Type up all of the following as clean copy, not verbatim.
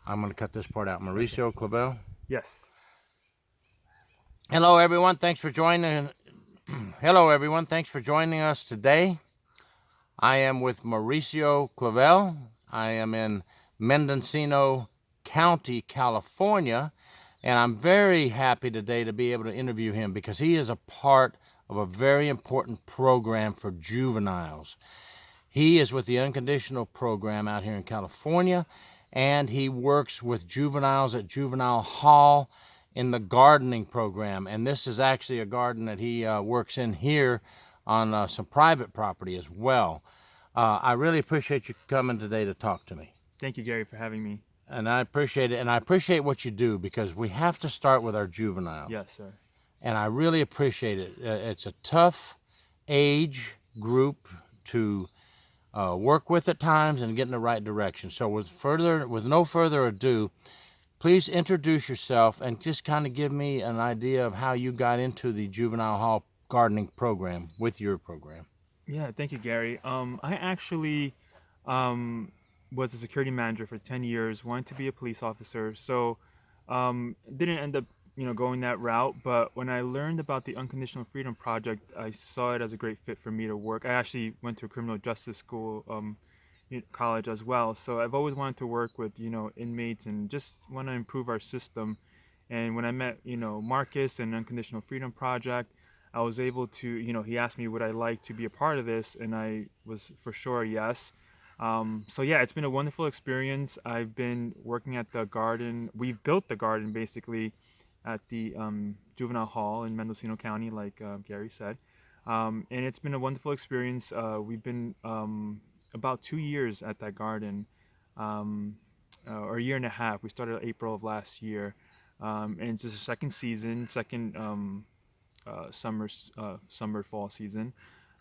I'm going to cut this part out. Mauricio Clavel. Yes. Hello, everyone. Thanks for joining. Hello, everyone. Thanks for joining us today. I am with Mauricio Clavel. I am in Mendocino County, California, and I'm very happy today to be able to interview him because he is a part of a very important program for juveniles. He is with the Unconditional program out here in California, and he works with juveniles at Juvenile Hall in the gardening program. And this is actually a garden that he works in here on some private property as well. I really appreciate you coming today to talk to me. Thank you, Gary, for having me. And I appreciate it. And I appreciate what you do because we have to start with our juveniles. Yes, sir. And I really appreciate it. It's a tough age group to work with at times and get in the right direction. So with no further ado, please introduce yourself and just kind of give me an idea of how you got into the Juvenile Hall gardening program with your program. Yeah, thank you, Gary. I actually was a security manager for 10 years, wanted to be a police officer. So didn't end up, going that route. But when I learned about the Unconditional Freedom Project, I saw it as a great fit for me to work. I actually went to a criminal justice school, college as well. So I've always wanted to work with, inmates and just want to improve our system. And when I met, Marcus and Unconditional Freedom Project, I was able to, he asked me would I like to be a part of this, and I was for sure yes. So yeah, it's been a wonderful experience. I've been working at the garden. We've built the garden basically at the Juvenile Hall in Mendocino County, like Gary said, and it's been a wonderful experience. We've been about 2 years at that garden, or a year and a half. We started April of last year, and it's the second season, second summer fall season,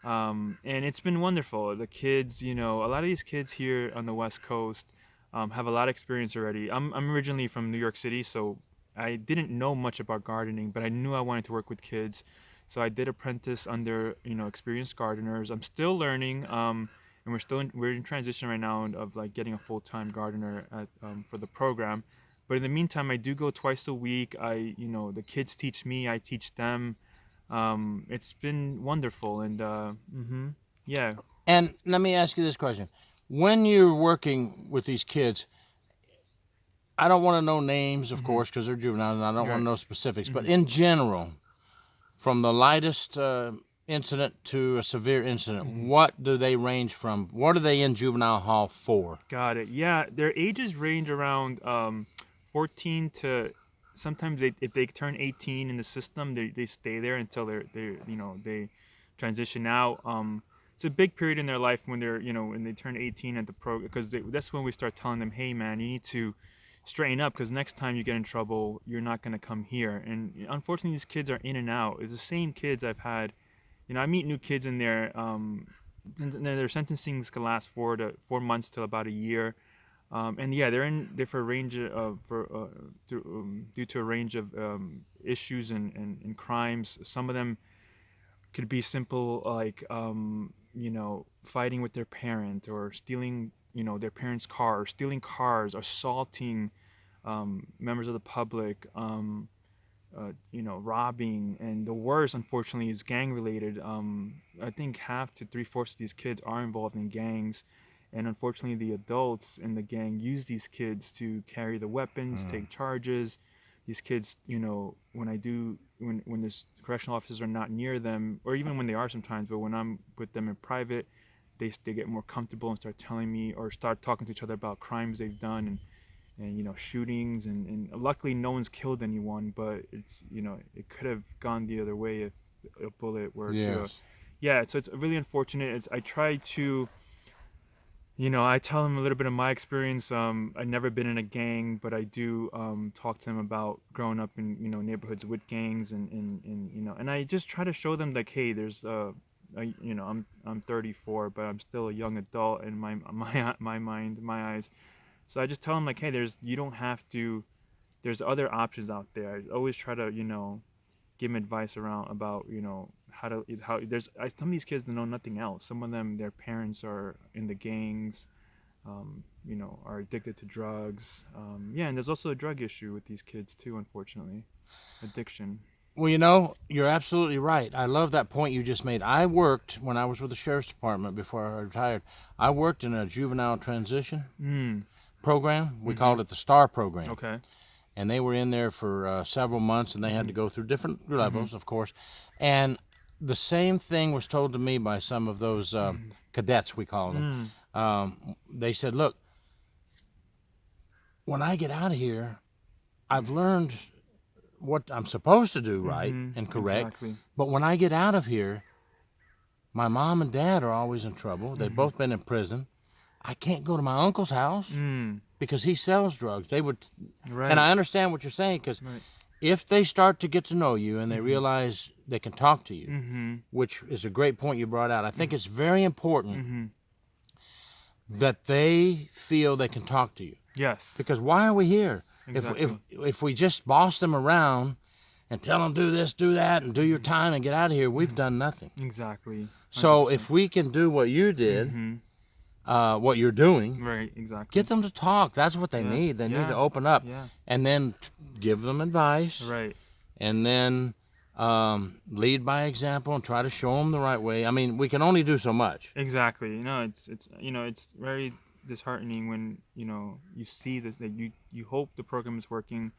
and it's been wonderful. The kids, a lot of these kids here on the West Coast have a lot of experience already. I'm originally from New York City, so I didn't know much about gardening, but I knew I wanted to work with kids. So I did apprentice under experienced gardeners. I'm still learning, and we're in transition right now of like getting a full-time gardener for the program. But in the meantime, I do go twice a week. The kids teach me, I teach them. It's been wonderful, and yeah. And let me ask you this question. When you're working with these kids, I don't want to know names, of Hmm. course, because they're juveniles, and I don't want to Right. know specifics, but Hmm. in general, from the lightest incident to a severe incident, Hmm. what do they range from? What are they in juvenile hall for? Got it. Yeah, their ages range around 14 to sometimes if they turn 18 in the system, they stay there until they transition out. It's a big period in their life when when they turn 18 at the pro, because that's when we start telling them, hey man, you need to straighten up because next time you get in trouble, you're not going to come here. And unfortunately, these kids are in and out. It's the same kids I've had. I meet new kids in there. And their sentencings can last 4 months to about a year. And yeah, they're in there for a range of due to a range of issues and crimes. Some of them could be simple, like fighting with their parent, or stealing their parents' car, or stealing cars, assaulting members of the public, robbing, and the worst, unfortunately, is gang related. I think half to three-fourths of these kids are involved in gangs, and unfortunately, the adults in the gang use these kids to carry the weapons, Mm. take charges. These kids, when this correctional officers are not near them, or even when they are sometimes, but when I'm with them in private, they get more comfortable and start telling me, or start talking to each other about crimes they've done, and shootings, and luckily no one's killed anyone, but it could have gone the other way if a bullet were to Yes. yeah. So it's really unfortunate. I try to, I tell them a little bit of my experience. I've never been in a gang, but I do talk to them about growing up in neighborhoods with gangs, and I just try to show them like, hey, there's I'm 34, but I'm still a young adult in my mind, my eyes. So I just tell them like, hey, you don't have to. There's other options out there. I always try to give them advice around about how there's some of these kids that know nothing else. Some of them, their parents are in the gangs. are addicted to drugs. Yeah, and there's also a drug issue with these kids too, unfortunately. Addiction. Well, you're absolutely right. I love that point you just made. I worked, when I was with the Sheriff's Department before I retired, I worked in a juvenile transition Mm. program. We Mm-hmm. called it the STAR program. Okay. And they were in there for several months, and they had to go through different levels, of course. And the same thing was told to me by some of those cadets, we call them. They said, look, when I get out of here, I've learned what I'm supposed to do right and correct. Exactly. But when I get out of here, my mom and dad are always in trouble. They've both been in prison. I can't go to my uncle's house because he sells drugs. They would, Right. and I understand what you're saying, because if they start to get to know you and they realize they can talk to you, which is a great point you brought out, I think it's very important that they feel they can talk to you. Yes. Because why are we here? Exactly. If we just boss them around and tell them do this, do that, and do your time and get out of here, we've done nothing. Exactly. 100%. So if we can do what you did, what you're doing, right, exactly. get them to talk. That's what they need. They need to open up, and then give them advice, right, and then lead by example and try to show them the right way. I mean, we can only do so much. Exactly. It's very disheartening when you see this, that you hope the program is working.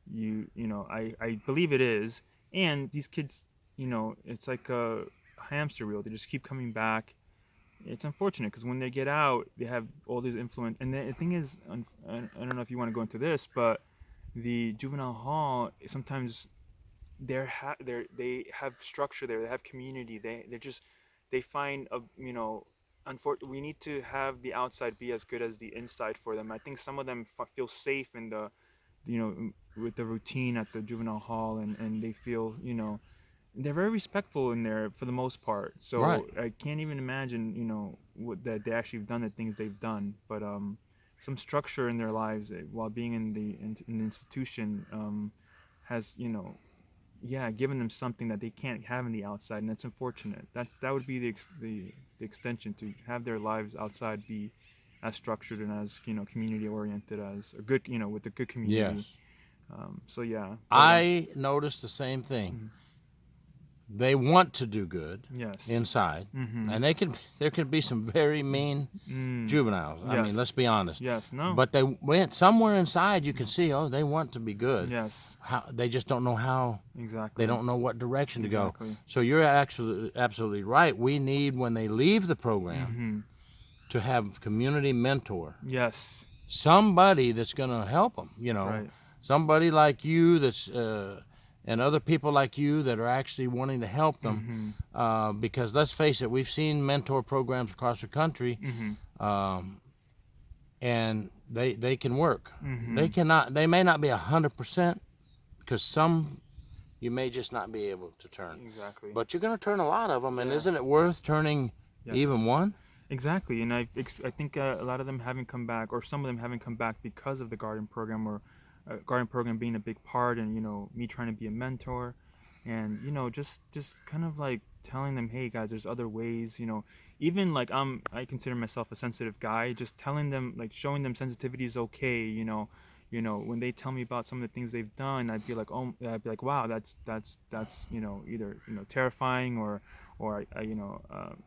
I believe it is, and these kids, it's like a hamster wheel. They just keep coming back. It's unfortunate because when they get out, they have all this influence. And the thing is, I don't know if you want to go into this, but the juvenile hall sometimes they have structure there. They have community. They find we need to have the outside be as good as the inside for them. I think some of them feel safe in the with the routine at the juvenile hall, and they feel they're very respectful in there for the most part. So I can't even imagine what that they actually have done, the things they've done. But some structure in their lives while being in the institution has given them something that they can't have in the outside, and it's unfortunate. That would be the extension, to have their lives outside be as structured and as community oriented as a good with a good community. Yes. So yeah. I noticed the same thing. They want to do good inside, and there can be some very mean juveniles. I mean, let's be honest. Yes, no. But they went somewhere inside. You can see, they want to be good. Yes. They just don't know how. Exactly. They don't know what direction to go. So you're absolutely right. We need, when they leave the program, to have community mentor. Yes. Somebody that's going to help them. Right. Somebody like you that's. And other people like you that are actually wanting to help them, because let's face it, we've seen mentor programs across the country, and they can work. They may not be 100%, because some you may just not be able to turn. Exactly. But you're going to turn a lot of them, and isn't it worth turning even one? Exactly, and I think a lot of them haven't come back, or some of them haven't come back because of the garden program, or garden program being a big part, and me trying to be a mentor, and just kind of like telling them, hey guys, there's other ways. Even like I consider myself a sensitive guy, just telling them, like showing them sensitivity is okay. When they tell me about some of the things they've done, I'd be like, wow, that's either terrifying, or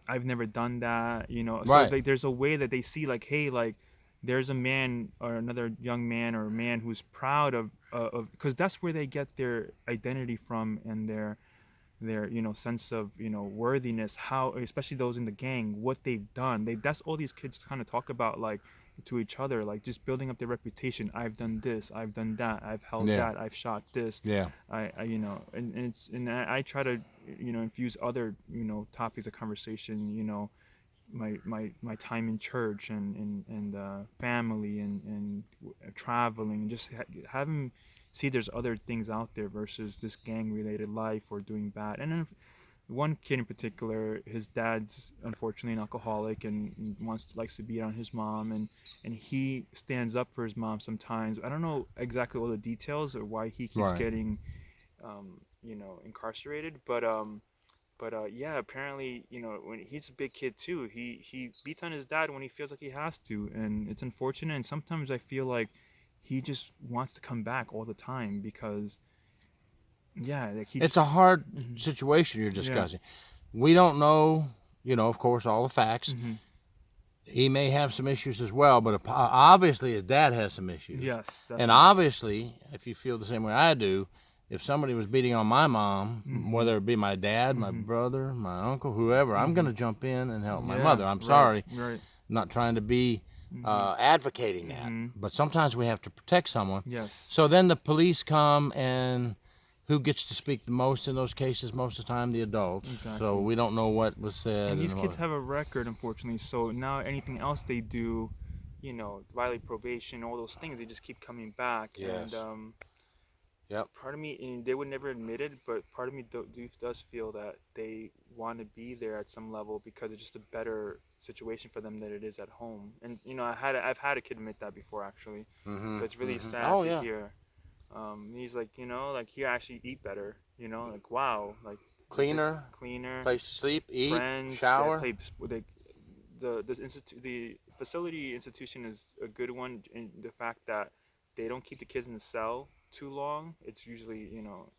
I've never done that. So like, there's a way that they see, like, hey, like, there's a man or another young man or a man who's proud of because that's where they get their identity from, and their sense of worthiness, how, especially those in the gang, what they've done. That's all these kids kind of talk about, like, to each other, like just building up their reputation. I've done this, I've done that, I've held that, I've shot this. I I try to infuse other topics of conversation, my time in church, and family, and traveling, and just have him see there's other things out there versus this gang related life or doing bad. And then one kid in particular, his dad's unfortunately an alcoholic, and likes to beat on his mom, and he stands up for his mom sometimes. I don't know exactly all the details or why he keeps getting incarcerated, but But yeah, apparently, when he's a big kid too, he beats on his dad when he feels like he has to, and it's unfortunate. And sometimes I feel like he just wants to come back all the time because, yeah, like he It's just. a hard Mhm. situation you're Yeah. discussing. We don't know, of course, all the facts. Hmm. He may have some issues as well, but obviously his dad has some issues. Yes, And definitely. obviously, if you feel the same way I do, if somebody was beating on my mom, Hmm. whether it be my dad, my Hmm. brother, my uncle, whoever, I'm going Hmm. to jump in and help my Yeah. mother. I'm Right. sorry. Right. I'm not trying to be Hmm. advocating that. Hmm. But sometimes we have to protect someone. Yes. So then the police come, and who gets to speak the most in those cases? Most of the time, the adults. So Exactly. we don't know what was said. And these And kids what. have a record, unfortunately. So now anything else they do, violate probation, all those things, they just keep coming back. And Yes. Yep. part of me, and they would never admit it, but part of me does feel that they want to be there at some level because it's just a better situation for them than it is at home. And I've had a kid admit that before actually, Mm-hmm. so it's really Mm-hmm. sad Oh, to yeah. hear. He's like, like he actually eat better, like wow, like Cleaner, cleaner, place to sleep, eat, friends that shower. play the facility institution is a good one in the fact that they don't keep the kids in the cell too long. It's usually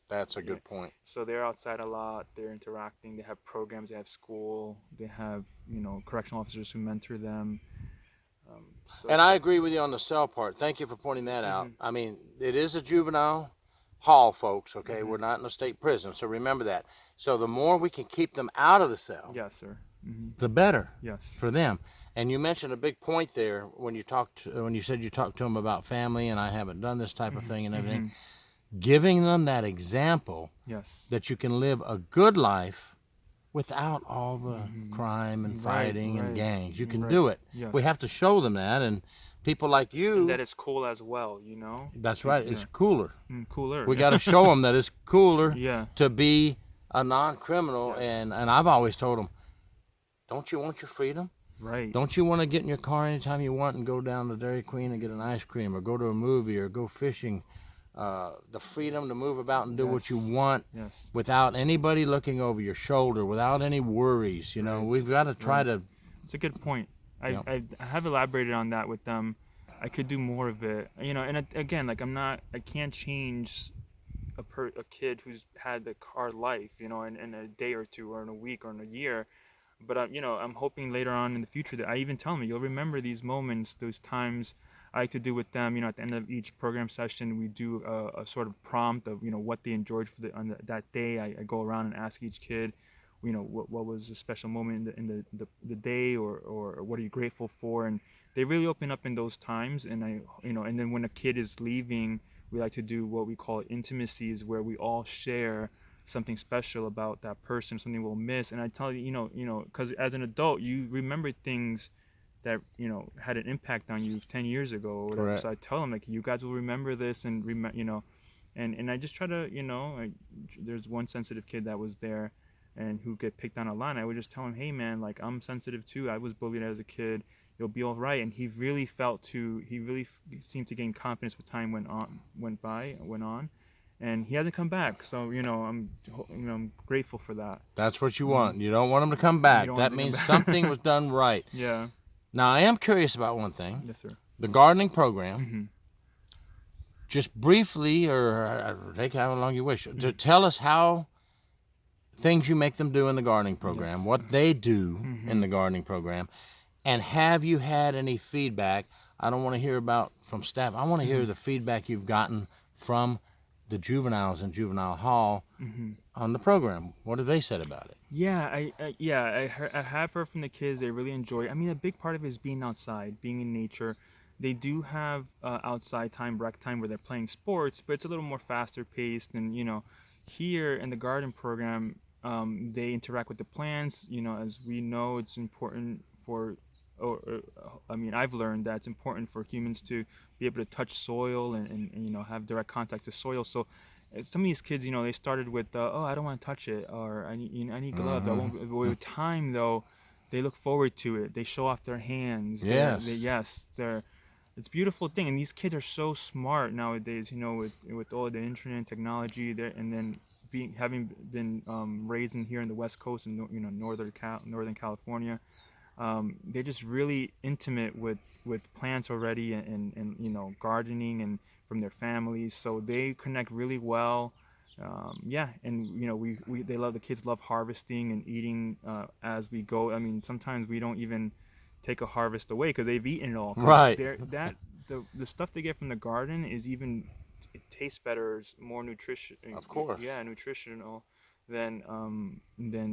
That's a yeah. good point. So they're outside a lot. They're interacting. They have programs. They have school. They have correctional officers who mentor them. So And I agree with you on the cell part. Thank you for pointing that out. mhm, I mean, it is a juvenile hall, folks, okay? mhm. We're not in a state prison, so remember that. So the more we can keep them out of the cell, Yes, sir. Hmm. the better Yes. for them. And you mentioned a big point there when you said you talked to them about family, and I haven't done this type of Hmm. thing and everything. Hmm. Giving them that example Yes. that you can live a good life without all the Hmm. crime and Right. fighting and Right. gangs. You can Right. do it. We Yes. have to show them that, and people like And you. that is cool as well. That's right. Yeah. It's cooler. Cooler. We got to show them that it's cooler Yeah. to be a non-criminal. Yes. And I've always told them, don't you want your freedom? Right. Don't you want to get in your car anytime you want and go down to Dairy Queen and get an ice cream, or go to a movie, or go fishing? The freedom to move about and do what you Yes. want Yes. without anybody looking over your shoulder, without any worries. Right. We've got to try Right. to. It's a good point. You I have elaborated on that with them. I could do more of it. And again, like I can't change a kid who's had the hard life, in a day or two, or in a week, or in a year. But I'm hoping later on in the future that I even tell them, you'll remember these moments, those times. I like to do with them. At the end of each program session, we do a sort of prompt of what they enjoyed that day. I go around and ask each kid, what was a special moment in the day, or what are you grateful for, and they really open up in those times. And and then when a kid is leaving, we like to do what we call intimacies, where we all share something special about that person, something we'll miss. And I tell you, because as an adult, you remember things that had an impact on you 10 years ago or whatever. correct. So I tell them, like, you guys will remember this, and and I just try to, there's one sensitive kid that was there and who get picked on a lot. And I would just tell him, hey man, like, I'm sensitive too. I was bullied as a kid. You'll be all right. And he really seemed to gain confidence with time went on, and he hasn't come back. So I'm grateful for that. That's what you Mhm. want. You don't want them to come You back. don't want That him to means come something back. was done right. Yeah. Now, I am curious about one thing. Yes, sir. The gardening program, Hmm. just briefly, or take how long you wish, to Mhm. tell us how things you make them do in the gardening program, Yes. what they do in Hmm. the gardening program, and have you had any feedback? I don't want to hear about from staff. I want to hear Hmm. the feedback you've gotten from the juveniles in juvenile hall Hmm. on the program. What have they said about it? Yeah, I have heard from the kids. They really enjoy it. I mean, a big part of it is being outside, being in nature. They do have outside time, rec time, where they're playing sports, but it's a little more faster paced. And here in the garden program, they interact with the plants. As we know, it's important for, I mean, I've learned that it's important for humans to be able to touch soil, and have direct contact to soil. So some of these kids, they started with, oh, I don't want to touch it, or I need gloves. I won't. But Mm-hmm. with time, though, they look forward to it. They show off their hands. Yes. Yes, it's a beautiful thing. And these kids are so smart nowadays. With all the internet and technology, there, and then having been raised in here in the West Coast and Northern California, they're just really intimate with plants already, and gardening and from their families, so they connect really well. Yeah, and they love, the kids love harvesting and eating as we go. I mean, sometimes we don't even take a harvest away because they've eaten it all. 'Cause Right. the stuff they get from the garden is even, it tastes better, it's more nutrition. Of course. Yeah, nutritional than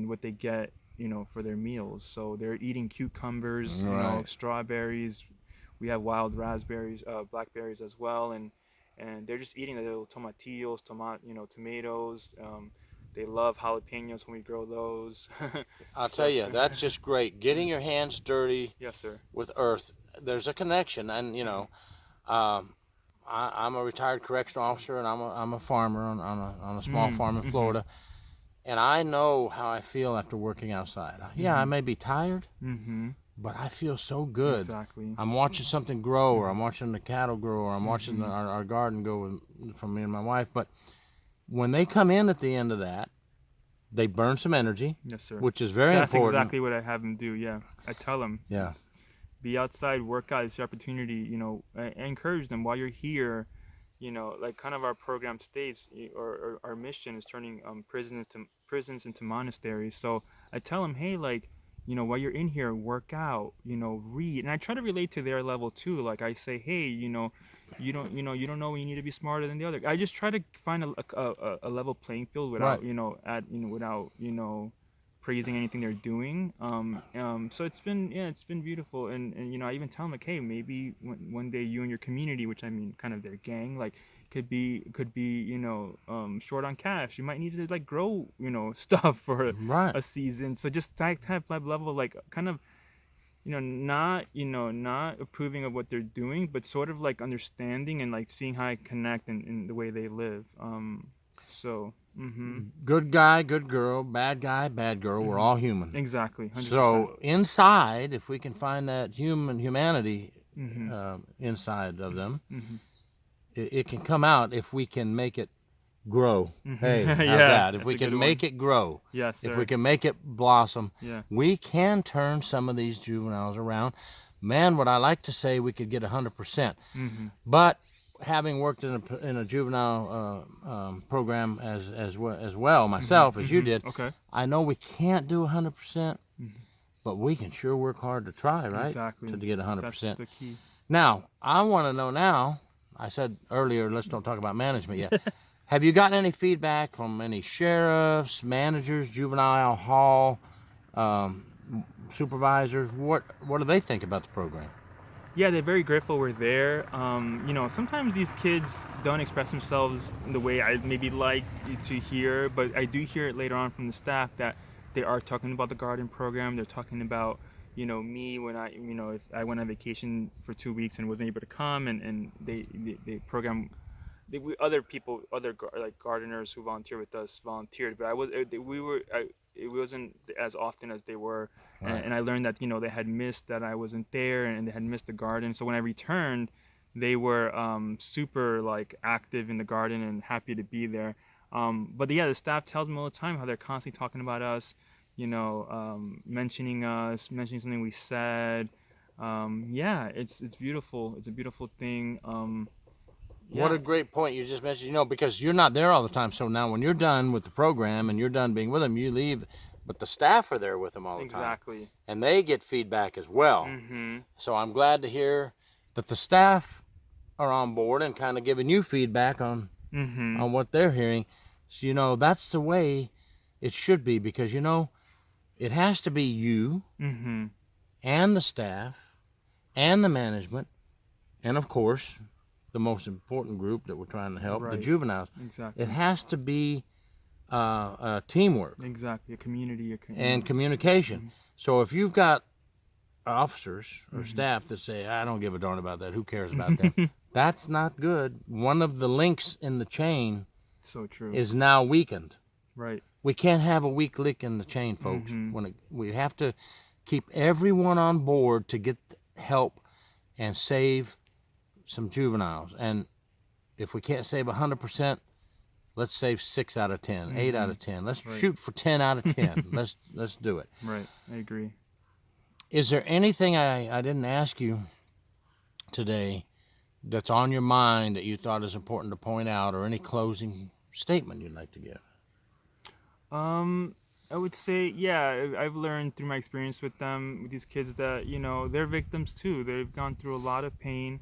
what they get, for their meals. So they're eating cucumbers, Right. strawberries. We have wild raspberries, blackberries as well, and they're just eating the little tomatillos, tomatoes. They love jalapenos when we grow those. I'll So tell you, that's just great. Getting your hands dirty yes, sir. with earth, there's a connection. And, I'm a retired correctional officer, and I'm a farmer on a small farm in Florida. And I know how I feel after working outside. Yeah, I may be tired, but I feel so good. Exactly. I'm watching something grow, or I'm watching the cattle grow, or I'm watching our garden go from me and my wife. But when they come in at the end of that, they burn some energy, Yes, sir. which is very That's important. exactly what I have them do. Yeah, I tell them. Yeah. Be outside, work out. It's your opportunity. I encourage them while you're here. Like kind of our program states, or our mission is turning prisons into monasteries. So I tell them, hey, like, while you're in here, work out, read, and I try to relate to their level too. Like I say, hey, you don't know when you need to be smarter than the other. I just try to find a level playing field without, Right. without praising anything they're doing. So it's been beautiful, and I even tell them, like, hey, maybe one day you and your community, which I mean kind of their gang, like could be short on cash. You might need to like grow stuff for Right. a season. So just that type of level of like kind of not approving of what they're doing, but sort of like understanding and like seeing how I connect in the way they live. So. Good guy, good girl, bad guy, bad girl. We're all human. Exactly. 100%. So inside, if we can find that humanity inside of them, it can come out if we can make it grow. Hey, how's that? If we can make it grow, yes, sir. if we can make it blossom, Yeah. we can turn some of these juveniles around. Man, would I like to say we could get 100%. But having worked in a juvenile program as well myself, as you did, Okay. I know we can't do 100%, but we can sure work hard to try, right? Exactly. To get 100%. That's the key. Now, I want to know now, I said earlier, let's don't talk about management yet. Have you gotten any feedback from any sheriffs, managers, juvenile hall supervisors? What do they think about the program? Yeah, they're very grateful we're there. Sometimes these kids don't express themselves in the way I maybe like to hear, but I do hear it later on from the staff that they are talking about the garden program. They're talking about, me when if I went on vacation for 2 weeks and wasn't able to come, and they program. Other people, like gardeners who volunteer with us volunteered, but it wasn't as often as they were. Right. And I learned that they had missed that I wasn't there, and they had missed the garden. So when I returned, they were super like active in the garden and happy to be there. But yeah, the staff tells me all the time how they're constantly talking about us, mentioning us, mentioning something we said. Yeah, it's beautiful. It's a beautiful thing. What a great point you just mentioned, because you're not there all the time. So now when you're done with the program and you're done being with them, you leave, but the staff are there with them all the time. Exactly. And they get feedback as well. So I'm glad to hear that the staff are on board and kind of giving you feedback on what they're hearing. So, that's the way it should be, because, it has to be you and the staff and the management and, of course, the most important group that we're trying to help, the juveniles. Exactly. It has to be teamwork. Exactly, a community. And communication. So if you've got officers or staff that say, I don't give a darn about that, who cares about them? That's not good. One of the links in the chain so true. Is now weakened. Right. We can't have a weak link in the chain, folks. We have to keep everyone on board to get help and save some juveniles. And if we can't save 100%, let's save 6 out of 10, 8 out of 10. Let's Right. shoot for 10 out of 10. Let's do it. Right. I agree. Is there anything I didn't ask you today that's on your mind that you thought is important to point out, or any closing statement you'd like to give? I would say, yeah, I've learned through my experience with them, with these kids, that, they're victims too. They've gone through a lot of pain.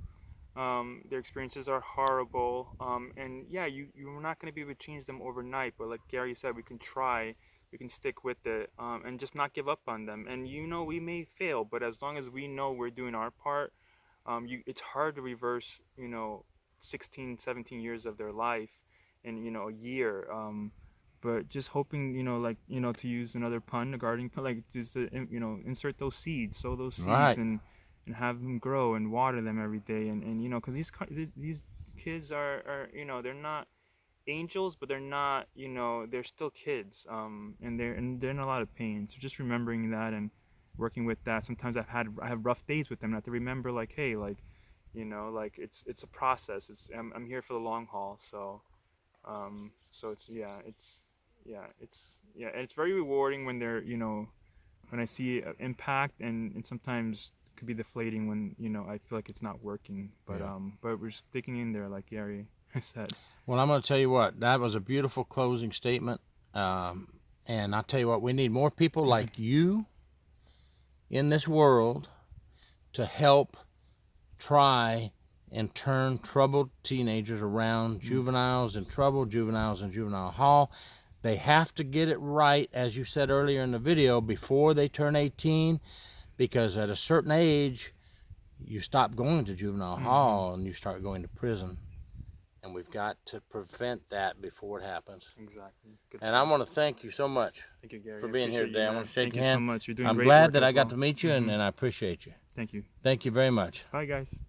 Their experiences are horrible. And yeah, you're not going to be able to change them overnight, but like Gary said, we can try, we can stick with it, and just not give up on them. And we may fail, but as long as we know we're doing our part, it's hard to reverse, 16, 17 years of their life in, a year. But just hoping, to use another pun, a gardening pun, like just to, insert those seeds, sow those seeds, Right. and have them grow and water them every day. And because these kids are, they're not angels, but they're not, they're still kids. And they're in a lot of pain. So just remembering that and working with that. Sometimes I have rough days with them. And I have to remember, like, hey, like, like it's a process. I'm here for the long haul. So and it's very rewarding when they're, when I see impact, and sometimes it could be deflating when, I feel like it's not working, but Yeah. but we're sticking in there, like Gary said. Well, I'm going to tell you what, that was a beautiful closing statement. And I'll tell you what, we need more people like you in this world to help try and turn troubled teenagers around, juveniles in trouble, juveniles in juvenile hall. They have to get it right, as you said earlier in the video, before they turn 18, because at a certain age, you stop going to juvenile hall and you start going to prison. And we've got to prevent that before it happens. Exactly. Good And I want to thank you so much Thank you, Gary. for I being here appreciate today. you, I man. want to shake Thank your you so hand. much. You're doing I'm great glad work that as I got well. to meet you, and I appreciate you. Thank you. Thank you very much. Bye, guys.